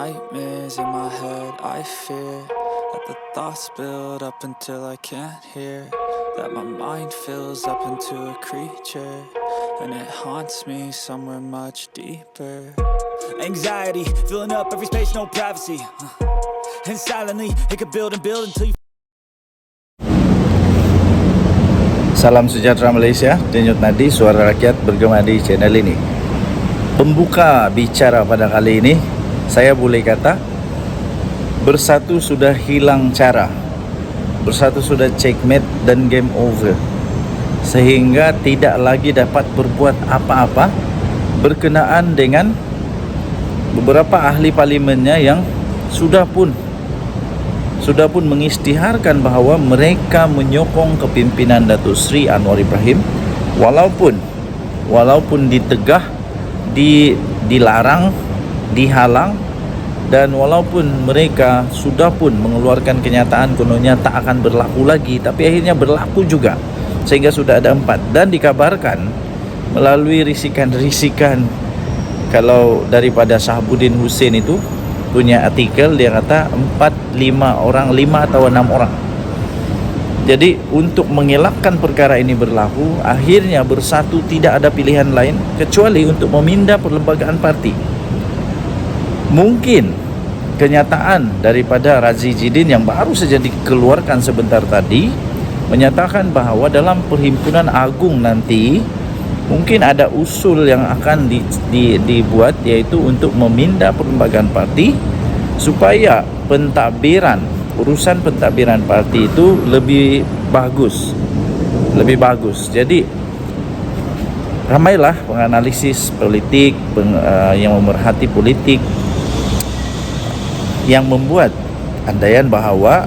nightmares in my head, I fear that the thoughts build up until I can't hear, that my mind fills up into a creature, and it haunts me somewhere much deeper. Anxiety, filling up every space, no privacy, and silently, it could build and build until you. Salam sejahtera Malaysia, Denyut Nadi, suara rakyat bergema di channel ini. Pembuka bicara pada kali ini, saya boleh kata bersatu sudah hilang cara, bersatu sudah checkmate dan game over, sehingga tidak lagi dapat berbuat apa-apa berkenaan dengan beberapa ahli parlimennya yang sudah pun mengisytiharkan bahawa mereka menyokong kepimpinan Datuk Seri Anwar Ibrahim walaupun ditegah, dilarang, dihalang, dan walaupun mereka sudah pun mengeluarkan kenyataan kononnya tak akan berlaku lagi, tapi akhirnya berlaku juga, sehingga sudah ada 4. Dan dikabarkan melalui risikan-risikan, kalau daripada Shahabuddin Hussein itu punya artikel, dia kata 5 atau 6 orang. Jadi untuk mengelakkan perkara ini berlaku, akhirnya bersatu tidak ada pilihan lain kecuali untuk memindah perlembagaan parti. Mungkin kenyataan daripada Razi Jidin yang baru saja dikeluarkan sebentar tadi menyatakan bahawa dalam perhimpunan agung nanti mungkin ada usul yang akan dibuat, iaitu untuk memindah perlembagaan parti supaya urusan pentadbiran parti itu lebih bagus. Jadi ramailah penganalisis politik yang memerhati politik yang membuat andaian bahawa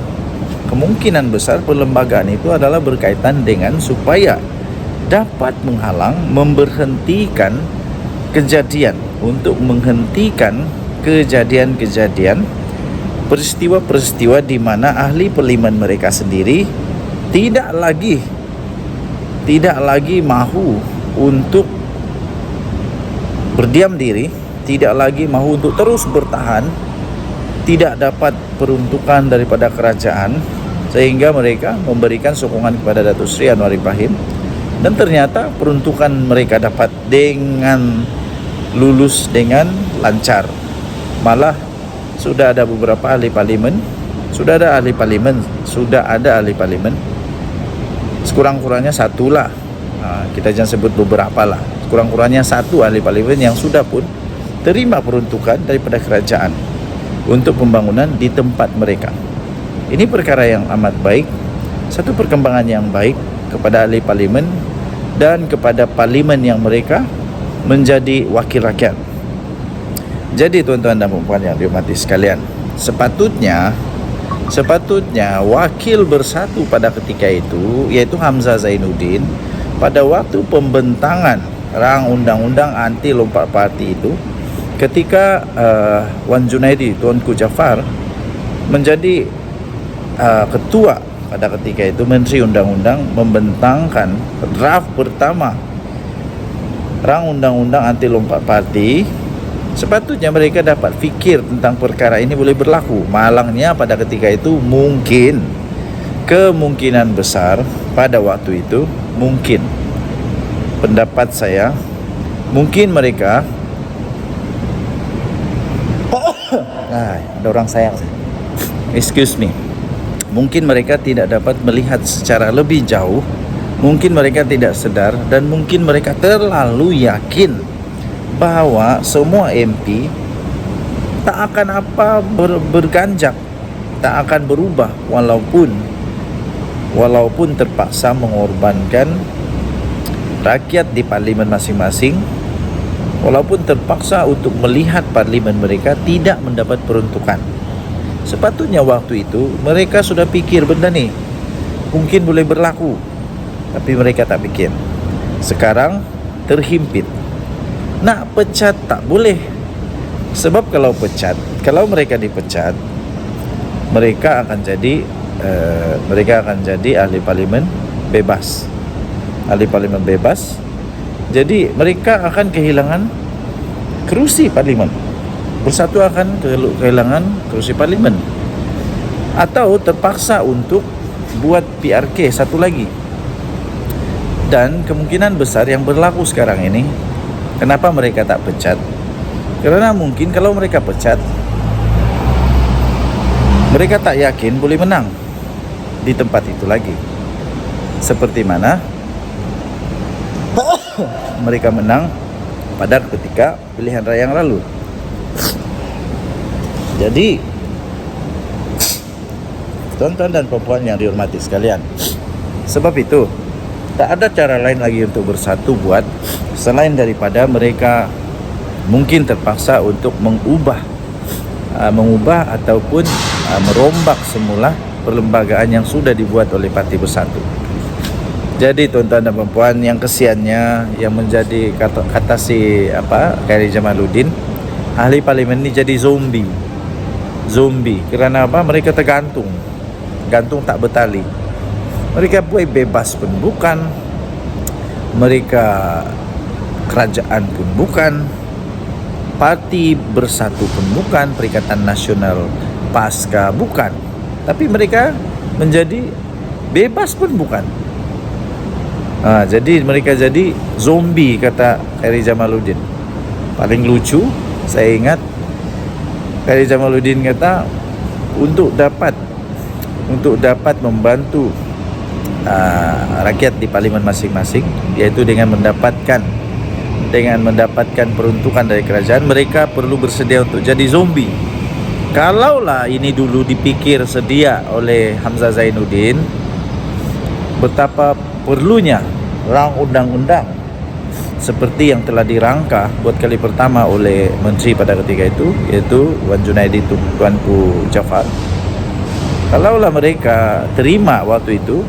kemungkinan besar perlembagaan itu adalah berkaitan dengan supaya dapat menghalang, memberhentikan kejadian, untuk menghentikan kejadian-kejadian, peristiwa-peristiwa di mana ahli parlimen mereka sendiri tidak lagi mahu untuk berdiam diri, tidak lagi mahu untuk terus bertahan, tidak dapat peruntukan daripada kerajaan, sehingga mereka memberikan sokongan kepada Datuk Seri Anwar Ibrahim. Dan ternyata peruntukan mereka dapat dengan lulus dengan lancar. Malah sudah ada beberapa ahli parlimen, sudah ada ahli parlimen, sekurang-kurangnya satu lah, kita jangan sebut beberapa lah, sekurang-kurangnya satu ahli parlimen yang sudah pun terima peruntukan daripada kerajaan untuk pembangunan di tempat mereka. Ini perkara yang amat baik, satu perkembangan yang baik kepada ahli parlimen dan kepada parlimen yang mereka menjadi wakil rakyat. Jadi tuan-tuan dan puan yang dihormati sekalian, sepatutnya wakil bersatu pada ketika itu, iaitu Hamzah Zainuddin, pada waktu pembentangan rang undang-undang anti lompat parti itu, ketika Wan Junaidi, Tuanku Jaafar menjadi ketua pada ketika itu, Menteri Undang-Undang, membentangkan draft pertama rang undang-undang anti lompat parti, sepatutnya mereka dapat fikir tentang perkara ini boleh berlaku. Malangnya pada ketika itu kemungkinan besar pada waktu itu, pendapat saya, mungkin mereka ada orang sayang, excuse me, mungkin mereka tidak dapat melihat secara lebih jauh, mungkin mereka tidak sedar, dan mungkin mereka terlalu yakin bahawa semua MP tak akan berganjak, tak akan berubah walaupun terpaksa mengorbankan rakyat di parlimen masing-masing, walaupun terpaksa untuk melihat parlimen mereka tidak mendapat peruntukan. Sepatutnya waktu itu mereka sudah pikir benda ni mungkin boleh berlaku, tapi mereka tak fikir. Sekarang terhimpit. Nak pecat tak boleh, sebab kalau mereka dipecat, mereka akan jadi ahli parlimen bebas. Jadi mereka akan kehilangan kerusi parlimen. Bersatu akan kehilangan kursi parlimen, atau terpaksa untuk buat PRK satu lagi. Dan kemungkinan besar yang berlaku sekarang ini, kenapa mereka tak pecat? Karena mungkin kalau mereka pecat, mereka tak yakin boleh menang di tempat itu lagi. Seperti mana mereka menang pada ketika pilihan raya yang lalu. Jadi, tuan-tuan dan puan yang dihormati sekalian, sebab itu tak ada cara lain lagi untuk bersatu buat selain daripada mereka mungkin terpaksa untuk mengubah ataupun merombak semula perlembagaan yang sudah dibuat oleh Parti Bersatu. Jadi tuan-tuan dan puan, yang kesiannya yang menjadi kata si Khairi Jamaluddin, ahli parlimen ini jadi zombie. Kerana apa? Mereka gantung tak bertali. Mereka buat bebas pun bukan, mereka kerajaan pun bukan, Parti Bersatu pun bukan, Perikatan Nasional Pasca bukan, tapi mereka menjadi bebas pun bukan. Jadi mereka jadi zombie, kata Khairi Jamaluddin. Paling lucu, saya ingat Khairi Jamaluddin kata untuk dapat membantu rakyat di parlimen masing-masing, yaitu dengan mendapatkan peruntukan dari kerajaan, mereka perlu bersedia untuk jadi zombie. Kalaulah ini dulu dipikir sedia oleh Hamzah Zainuddin, betapa perlunya rang undang-undang seperti yang telah dirangka buat kali pertama oleh menteri pada ketika itu, yaitu Wan Junaidi Tuanku Jafar. Kalaulah mereka terima waktu itu,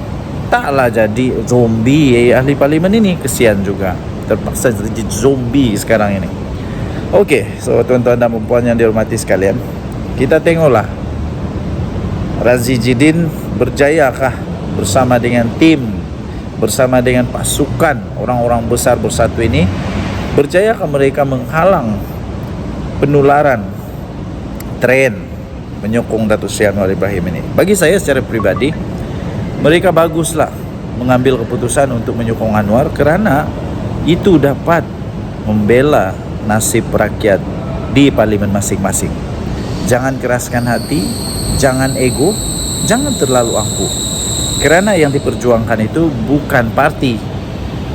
taklah jadi zombie ahli parlimen ini. Kesian juga, terpaksa jadi zombie sekarang ini. Okey, so tuan-tuan dan puan yang dihormati sekalian, kita tengoklah Razi Jidin berjayakah bersama dengan tim, bersama dengan pasukan orang-orang besar Bersatu ini, berjayakah mereka menghalang penularan tren menyokong Datuk Seri Anwar Ibrahim ini? Bagi saya secara pribadi, mereka baguslah mengambil keputusan untuk menyokong Anwar, kerana itu dapat membela nasib rakyat di parlimen masing-masing. Jangan keraskan hati, jangan ego, jangan terlalu angkuh. Kerana yang diperjuangkan itu bukan parti,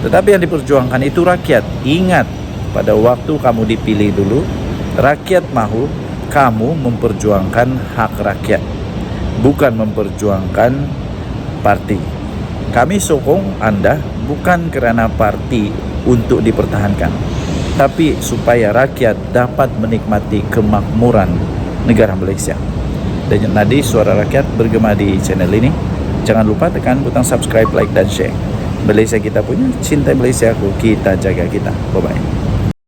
tetapi yang diperjuangkan itu rakyat. Ingat, pada waktu kamu dipilih dulu, rakyat mahu kamu memperjuangkan hak rakyat, bukan memperjuangkan parti. Kami sokong Anda bukan kerana parti untuk dipertahankan, tapi supaya rakyat dapat menikmati kemakmuran negara Malaysia. Dan tadi suara rakyat bergema di channel ini. Jangan lupa tekan butang subscribe, like dan share. Malaysia kita punya, cinta Malaysia, kita jaga kita. Bye-bye.